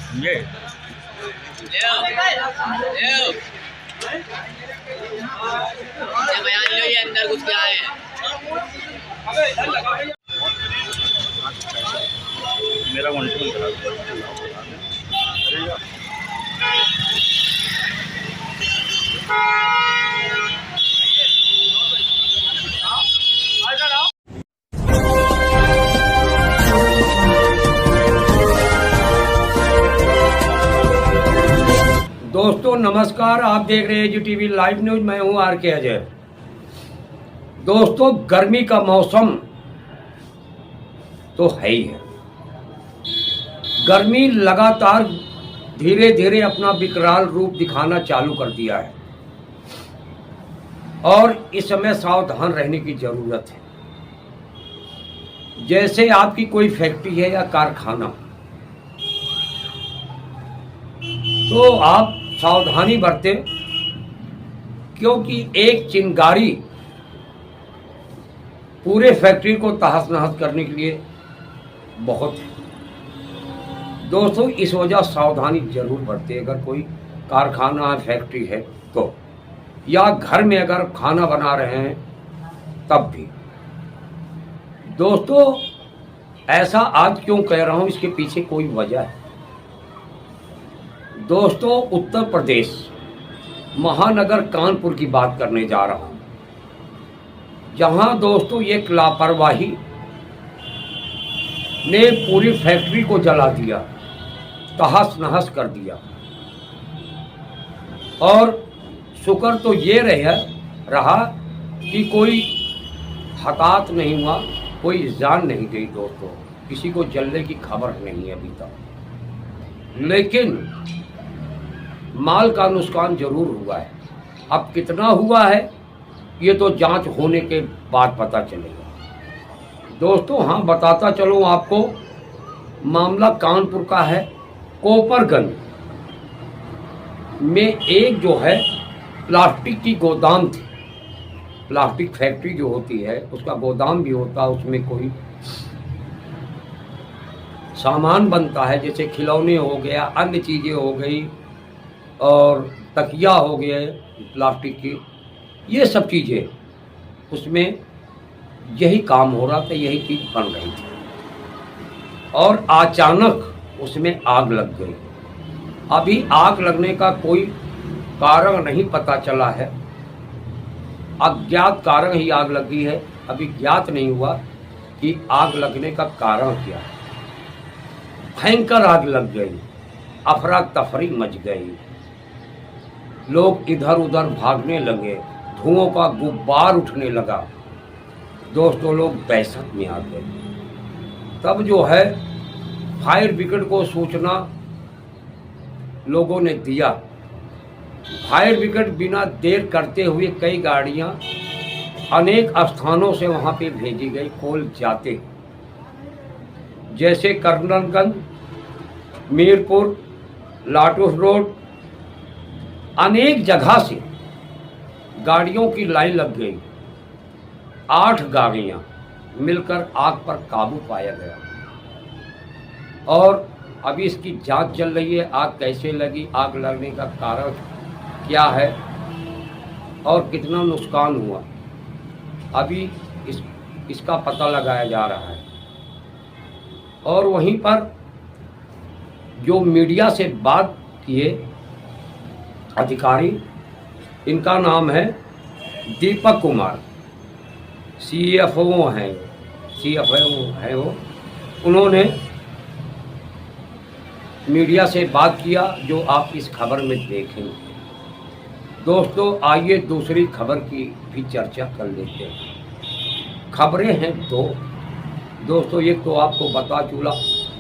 ये बयान लो, ये अंदर घुस के आए हैं। मेरा कंट्रोल करा दोस्तों नमस्कार, आप देख रहे हैं जी टीवी लाइव न्यूज। मैं हूं आर के अजय। दोस्तों गर्मी का मौसम तो है ही है। गर्मी लगातार धीरे धीरे अपना विकराल रूप दिखाना चालू कर दिया है और इस समय सावधान रहने की जरूरत है। जैसे आपकी कोई फैक्ट्री है या कारखाना, तो आप सावधानी बरतें, क्योंकि एक चिंगारी पूरे फैक्ट्री को तहस नहस करने के लिए बहुत है। दोस्तों इस वजह सावधानी जरूर बरतें। अगर कोई कारखाना फैक्ट्री है तो, या घर में अगर खाना बना रहे हैं तब भी। दोस्तों ऐसा आज क्यों कह रहा हूं, इसके पीछे कोई वजह है। दोस्तों उत्तर प्रदेश महानगर कानपुर की बात करने जा रहा हूं, जहां दोस्तों एक लापरवाही ने पूरी फैक्ट्री को जला दिया, तहस नहस कर दिया। और शुक्र तो ये रहा कि कोई हताहत नहीं हुआ, कोई जान नहीं गई। दोस्तों किसी को जलने की खबर नहीं है अभी तक, लेकिन माल का नुकसान जरूर हुआ है। अब कितना हुआ है ये तो जांच होने के बाद पता चलेगा। दोस्तों हाँ बताता चलूँ आपको, मामला कानपुर का है। कोपरगंज में एक जो है प्लास्टिक की गोदाम थी। प्लास्टिक फैक्ट्री जो होती है उसका गोदाम भी होता है, उसमें कोई सामान बनता है, जैसे खिलौने हो गया, अन्य चीज़ें हो गई, और तकिया हो गए प्लास्टिक की, ये सब चीज़ें उसमें यही काम हो रहा था, यही चीज़ बन रही थी। और अचानक उसमें आग लग गई। अभी आग लगने का कोई कारण नहीं पता चला है, अज्ञात कारण ही आग लगी है। अभी ज्ञात नहीं हुआ कि आग लगने का कारण क्या है। भयंकर आग लग गई, अफरा तफरी मच गई, लोग इधर उधर भागने लगे, धुओं का गुब्बार उठने लगा। दोस्तों लोग दहशत में आ गए। तब जो है फायर ब्रिगेड को सूचना लोगों ने दिया। फायर ब्रिगेड बिना देर करते हुए कई गाड़ियां अनेक स्थानों से वहां पे भेजी गई कोल जाते, जैसे कर्नलगंज, मीरपुर, लाटूस रोड, अनेक जगह से गाड़ियों की लाइन लग गई। 8 गाड़ियां मिलकर आग पर काबू पाया गया और अभी इसकी जांच चल रही है। आग कैसे लगी, आग लगने का कारण क्या है और कितना नुकसान हुआ, अभी इसका पता लगाया जा रहा है। और वहीं पर जो मीडिया से बात किए अधिकारी, इनका नाम है दीपक कुमार, CFO हैं वो। उन्होंने मीडिया से बात किया, जो आप इस खबर में देखेंगे। दोस्तों आइए दूसरी खबर की भी चर्चा कर लेते हैं। खबरें हैं दो दोस्तों, एक तो आपको बता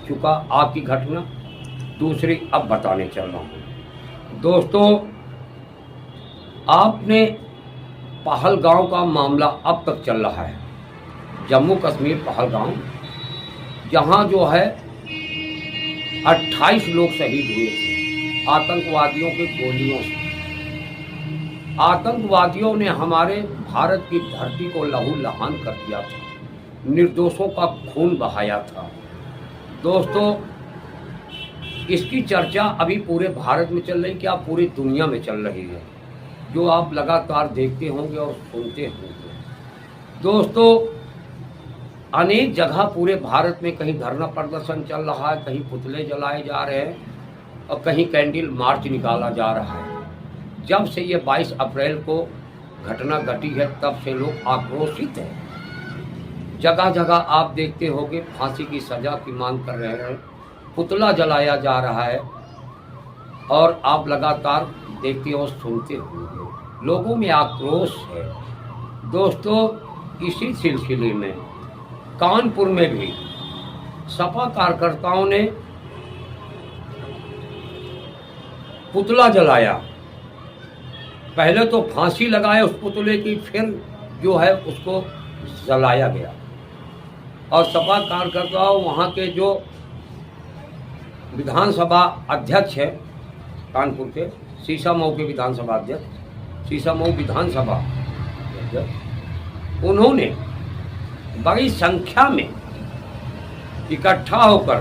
चुका आग की घटना, दूसरी अब बताने चल रहा हूँ। दोस्तों आपने पहलगांव का मामला अब तक चल रहा है, जम्मू कश्मीर पहलगांव, जहां जो है 28 लोग शहीद हुए थे आतंकवादियों की गोलियों से। आतंकवादियों ने हमारे भारत की धरती को लहूलुहान कर दिया था, निर्दोषों का खून बहाया था। दोस्तों इसकी चर्चा अभी पूरे भारत में चल रही, क्या पूरी दुनिया में चल रही है, जो आप लगातार देखते होंगे और सुनते होंगे। दोस्तों, अनेक जगह पूरे भारत में कहीं धरना प्रदर्शन चल रहा है, कहीं पुतले जलाए जा रहे हैं और कहीं कैंडल मार्च निकाला जा रहा है। जब से ये 22 अप्रैल को घटना घटी है तब से लोग आक्रोशित हैं। जगह जगह आप देखते होंगे फांसी की सज़ा की मांग कर रहे हैं, पुतला जलाया जा रहा है और आप लगातार देखते और सुनते होंगे। लोगों में आक्रोश है। दोस्तों, इसी सिलसिले में कानपुर में भी सपा कार्यकर्ताओं ने पुतला जलाया। पहले तो फांसी लगाए उस पुतले की, फिर जो है उसको जलाया गया। और सपा कार्यकर्ताओं, वहाँ के जो विधानसभा अध्यक्ष है कानपुर के, शीशामऊ के विधानसभा अध्यक्ष, शीशामऊ विधानसभा अध्यक्ष, उन्होंने बड़ी संख्या में इकट्ठा होकर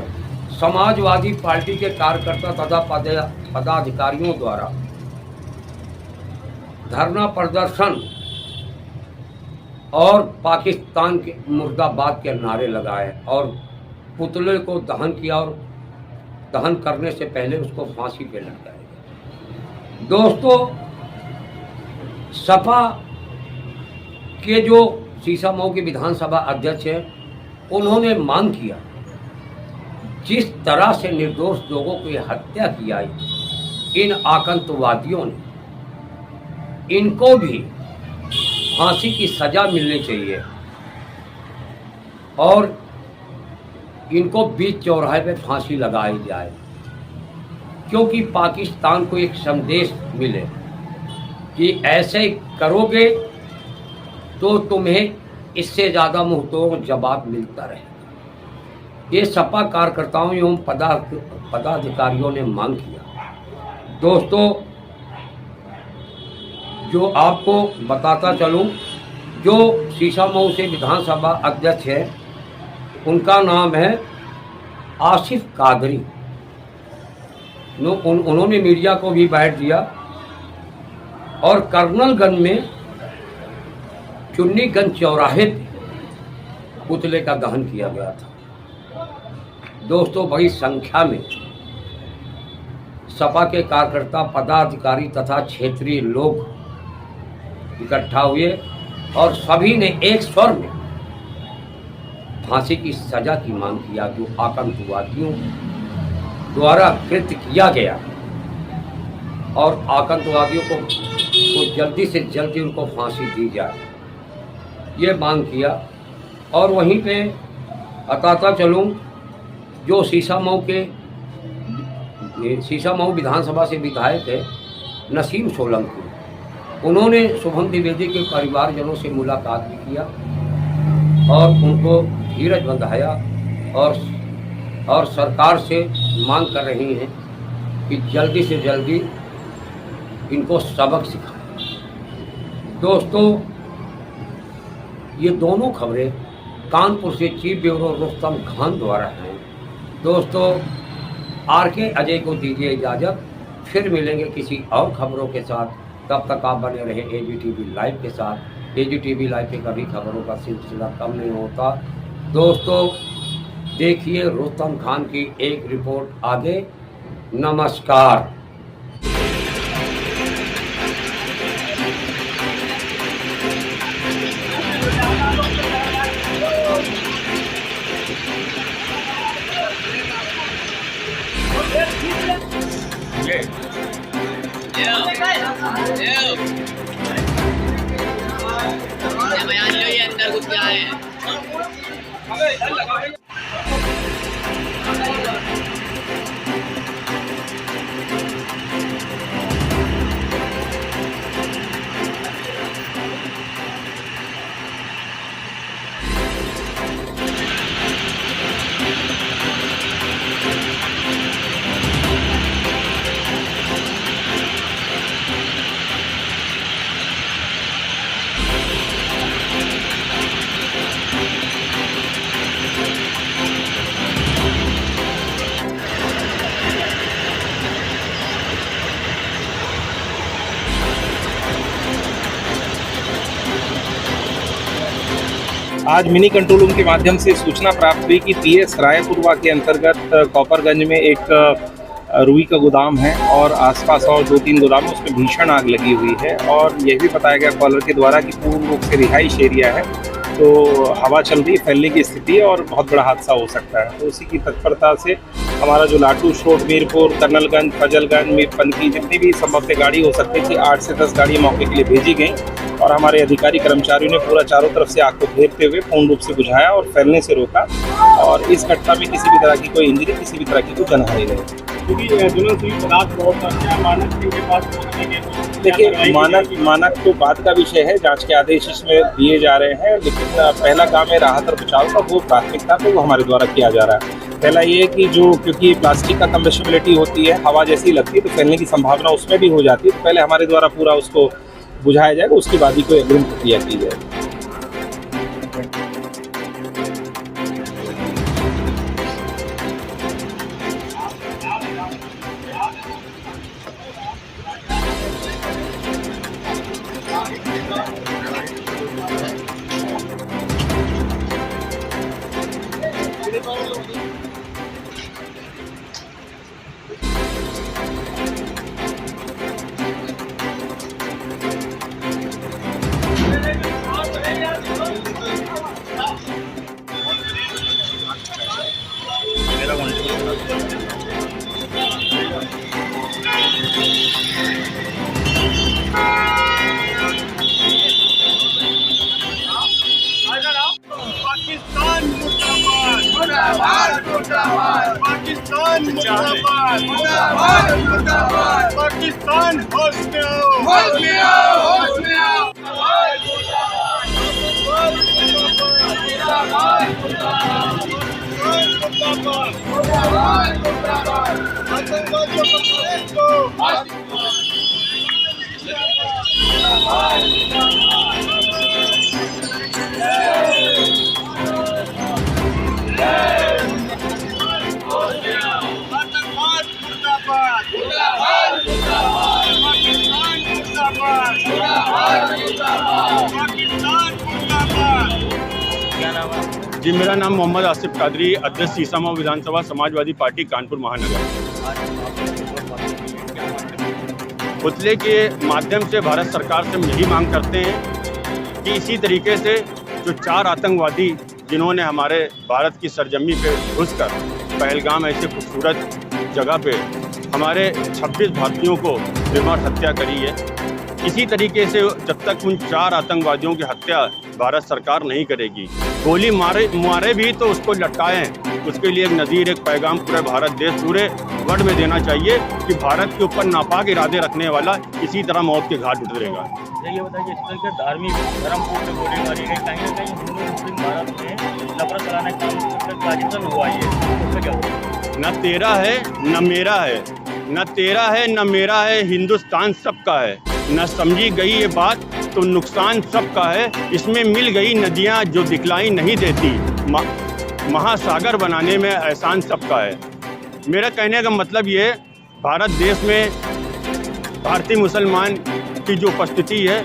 समाजवादी पार्टी के कार्यकर्ता तथा पदाधिकारियों द्वारा धरना प्रदर्शन और पाकिस्तान के मुर्दाबाद के नारे लगाए और पुतले को दहन किया और दहन करने से पहले उसको फांसी पे लटकाया गया। दोस्तों, सपा के जो शीशामऊ के विधानसभा अध्यक्ष हैं, उन्होंने मांग किया जिस तरह से निर्दोष लोगों की हत्या की आई इन आतंकवादियों ने, इनको भी फांसी की सज़ा मिलनी चाहिए और इनको बीच चौराहे पे फांसी लगाई जाए, क्योंकि पाकिस्तान को एक संदेश मिले कि ऐसे करोगे तो तुम्हें इससे ज़्यादा मुंहतोड़ जवाब मिलता रहेगा। ये सपा कार्यकर्ताओं एवं पदाधिकारियों ने मांग किया। दोस्तों, जो आपको बताता चलूं, जो शीशामऊ से विधानसभा अध्यक्ष है उनका नाम है आसिफ कादरी। उन्होंने मीडिया को भी बैठ दिया और कर्नलगंज में चुन्नीगंज चौराहे पे पुतले का दहन किया गया था। दोस्तों, बड़ी संख्या में सपा के कार्यकर्ता, पदाधिकारी तथा क्षेत्रीय लोग इकट्ठा हुए और सभी ने एक स्वर में फांसी की सजा की मांग किया, जो आतंकवादियों द्वारा कृत्य किया गया, और आतंकवादियों को जल्दी से जल्दी उनको फांसी दी जाए, ये मांग किया। और वहीं पे बताता चलूँ, जो शीशामऊ विधानसभा से विधायक है नसीम सोलंकी, उन्होंने शुभम द्विवेदी के परिवारजनों से मुलाकात भी किया और उनको धीरज बंधाया और सरकार से मांग कर रही हैं कि जल्दी से जल्दी इनको सबक सिखाएं। दोस्तों, ये दोनों खबरें कानपुर से चीफ ब्यूरो रुस्तम खान द्वारा हैं। दोस्तों, RK अजय को दीजिए इजाज़त, फिर मिलेंगे किसी और खबरों के साथ। तब तक आप बने रहे AGTV लाइव के साथ। AGTV लाइव पे कभी खबरों का सिलसिला कम नहीं होता। दोस्तों, देखिए रुस्तम खान की एक रिपोर्ट आगे। नमस्कार। बयान लो, ये अंदर घुस के आए हैं। आज मिनी कंट्रोल रूम के माध्यम से सूचना प्राप्त हुई कि पीएस रायपुरवा के अंतर्गत कॉपरगंज में एक रुई का गोदाम है और आसपास और 2-3 गोदामों उसमें भीषण आग लगी हुई है। और यह भी बताया गया कॉलर के द्वारा कि पूर्ण रूप से रिहाइश एरिया है, तो हवा चल रही, फैलने की स्थिति है और बहुत बड़ा हादसा हो सकता है। तो उसी की तत्परता से हमारा जो लाटू रोड, मीरपुर, कर्नलगंज, फजलगंज, मीरपंथी जितनी भी संभवतः गाड़ी हो सकती थी, 8 से 10 गाड़ियाँ मौके के लिए भेजी गई और हमारे अधिकारी कर्मचारियों ने पूरा चारों तरफ से आग को घेरते हुए पूर्ण रूप से बुझाया और फैलने से रोका। और इस घटना में किसी भी तरह की कोई इंजरी, किसी भी तरह की कोई जनहानि नहीं। देखिए, मानक तो बात का विषय है, जांच के आदेश इसमें दिए जा रहे हैं, लेकिन पहला काम है राहत और बचाव का, वो प्राथमिकता पे वो हमारे द्वारा किया जा रहा है। पहला ये है कि जो क्योंकि प्लास्टिक का कंबेस्टिबिलिटी होती है, हवा जैसी लगती है तो फैलने की संभावना उसमें भी हो जाती है, तो पहले हमारे द्वारा पूरा उसको बुझाया जाएगा, उसके बाद ही कोई अग्रिम प्रक्रिया की जाएगी। मेरा कॉन्स्टेबल पाकिस्तान मुर्दाबाद, मुर्दाबाद, मुर्दाबाद, पाकिस्तान मुर्दाबाद, मुर्दाबाद, मुर्दाबाद, पाकिस्तान होश में आओ, होश में आओ, होश में आओ, मुर्दाबाद, मुर्दाबाद, मुर्दाबाद, मुर्दाबाद, मुर्दाबाद, आतंकवादियों को पकड़ो, आतंकवाद मुर्दाबाद, मुर्दाबाद, मुर्दाबाद, पाकिस्तान मुर्दाबाद, मुर्दाबाद, मुर्दाबाद, पाकिस्तान मुर्दाबाद। क्या नाम है? जी, मेरा नाम मोहम्मद आसिफ कादरी, अध्यक्ष सीसामा विधानसभा समाजवादी पार्टी कानपुर महानगर। पुतले के माध्यम से भारत सरकार से हम यही मांग करते हैं कि इसी तरीके से जो 4 आतंकवादी जिन्होंने हमारे भारत की सरजमी पे घुसकर पहलगाम ऐसे खूबसूरत जगह पे हमारे 26 भारतीयों को निर्मम हत्या करी है, इसी तरीके से जब तक उन 4 आतंकवादियों की हत्या भारत सरकार नहीं करेगी, गोली मारे भी तो उसको लटकाएं। उसके लिए एक नज़ीर, एक पैगाम पूरे भारत देश, पूरे वर्ल्ड में देना चाहिए कि भारत के ऊपर नापाक इरादे रखने वाला इसी तरह मौत के घाट उतरेगा। ये बताइए, इस तरह के धार्मिक धर्मपुर में गोली मारी गई, कहीं ना कहीं हिंदू मुस्लिम भारत में नफरत फैलाने का कार्यक्रम हुआ है, उसमें क्या हुआ? न तेरा है न मेरा है, न तेरा है न मेरा है, हिंदुस्तान सबका है। न समझी गई ये बात तो नुकसान सबका है, इसमें मिल गई नदियाँ जो दिखलाई नहीं देती, महासागर बनाने में एहसान सबका है। मेरा कहने का मतलब ये, भारत देश में भारतीय मुसलमान की जो उपस्थिति है,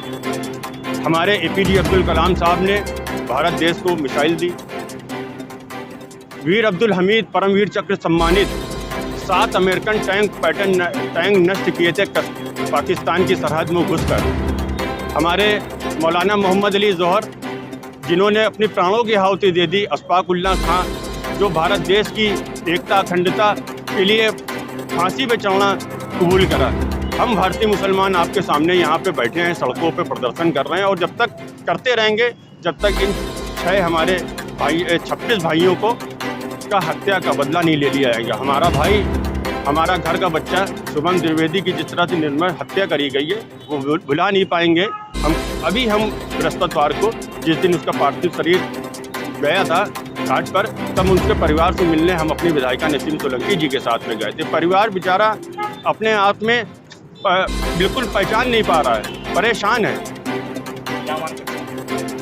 हमारे APJ अब्दुल कलाम साहब ने भारत देश को मिसाइल दी, वीर अब्दुल हमीद परमवीर चक्र सम्मानित 7 अमेरिकन टैंक नष्ट किए थे पाकिस्तान की सरहद में घुसकर। हमारे मौलाना मोहम्मद अली जौहर जिन्होंने अपनी प्राणों की आहुति दे दी, अशफाकुल्लाह खां जो भारत देश की एकता अखंडता के लिए फांसी पे चढ़ना कबूल करा। हम भारतीय मुसलमान आपके सामने यहाँ पे बैठे हैं, सड़कों पे प्रदर्शन कर रहे हैं और जब तक करते रहेंगे जब तक इन 6 हमारे 26 भाइयों को का हत्या का बदला नहीं ले लिया जाएगा। हमारा भाई, हमारा घर का बच्चा शुभम द्विवेदी की जिस तरह से निर्मम हत्या करी गई है वो भुला नहीं पाएंगे। हम बृहस्पतिवार को जिस दिन उसका पार्थिव शरीर गया था घाट पर, तब उनके परिवार से मिलने हम अपनी विधायिका नसीम सोलंकी जी के साथ में गए थे। परिवार बेचारा अपने आप में बिल्कुल पहचान नहीं पा रहा है, परेशान है। क्या मांग करते हैं?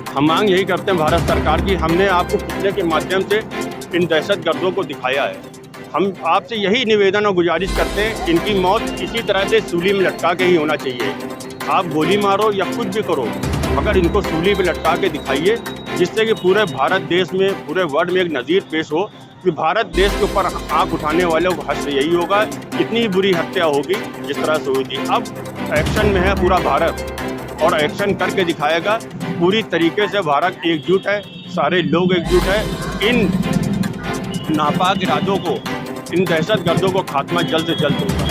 हम मांग यही करते हैं भारत सरकार की, हमने आपको पुतले के माध्यम से इन दहशतगर्दों को दिखाया है। हम आपसे यही निवेदन और गुजारिश करते हैं, इनकी मौत इसी तरह से सूली में लटका के ही होना चाहिए। आप गोली मारो या कुछ भी करो, मगर इनको सूली पे लटका के दिखाइए जिससे कि पूरे भारत देश में, पूरे वर्ल्ड में एक नज़ीर पेश हो कि भारत देश के ऊपर आँख उठाने वालों का हश्र यही होगा, इतनी बुरी हत्या होगी जिस तरह से हुई थी। अब एक्शन में है पूरा भारत और एक्शन करके दिखाएगा। पूरी तरीके से भारत एकजुट है, सारे लोग एकजुट है। इन नापाक इरादों को, इन दहशतगर्दों को खात्मा जल्द से जल्द होगा।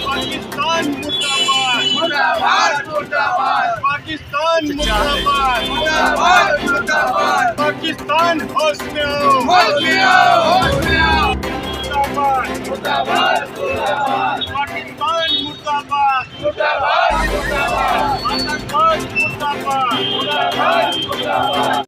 पाकिस्तान मुर्दाबाद, मुर्दाबाद, मुर्दाबाद। पाकिस्तान मुर्दाबाद, मुर्दाबाद, मुर्दाबाद। पाकिस्तान होश में आओ, होश में आओ, होश में आओ। मुर्दाबाद, मुर्दाबाद, मुर्दाबाद। पाकिस्तान मुर्दाबाद, मुर्दाबाद, मुर्दाबाद। आतंकवाद मुर्दाबाद, मुर्दाबाद, मुर्दाबाद।